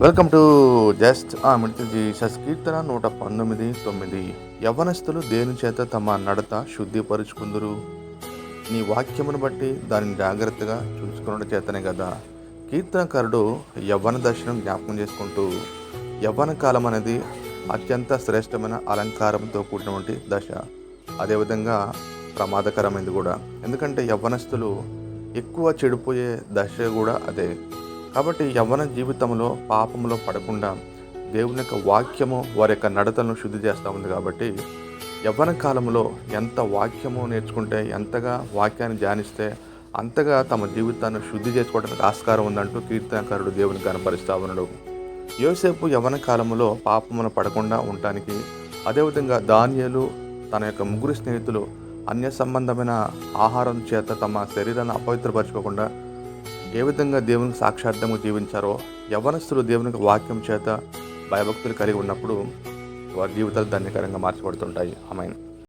Welcome to just middle Jesus కీర్తన 119:9. యవ్వనస్తులు దేని చేత తమ నడత శుద్ధిపరుచుకుందురు, నీ వాక్యమును బట్టి దానిని జాగ్రత్తగా చూసుకున్న చేతనే కదా. కీర్తనకారుడు యవ్వన దర్శనం జ్ఞాపకం చేసుకుంటూ, యవ్వన కాలం అనేది అత్యంత శ్రేష్టమైన అలంకారంతో కూడినటువంటి దశ, అదేవిధంగా ప్రమాదకరమైనది కూడా. ఎందుకంటే యవ్వనస్తులు ఎక్కువ చెడిపోయే దశ కూడా అదే. కాబట్టి యవ్వన జీవితంలో పాపంలో పడకుండా దేవుని యొక్క వాక్యము వారి యొక్క నడతలను శుద్ధి చేస్తూ ఉంది. కాబట్టి యవ్వన కాలంలో ఎంత వాక్యము నేర్చుకుంటే, ఎంతగా వాక్యాన్ని ధ్యానిస్తే అంతగా తమ జీవితాన్ని శుద్ధి చేసుకోవడానికి ఆస్కారం ఉందంటూ కీర్తనకారుడు దేవుని కనపరుస్తూ ఉన్నాడు. యోసేపు యవ్వన కాలంలో పాపమును పడకుండా ఉండటానికి, అదేవిధంగా దానియేలు తన యొక్క ముగ్గురు స్నేహితులు అన్య సంబంధమైన ఆహారం చేత తమ శరీరాన్ని అపవిత్రపరచుకోకుండా ఏ విధంగా దేవునికి సాక్షార్థంగా జీవించారో, యవ్వనస్తులు దేవునికి వాక్యం చేత భయభక్తులు కలిగి ఉన్నప్పుడు వారి జీవితాలు ధన్యకరంగా మార్చబడుతుంటాయి. ఆమేన్.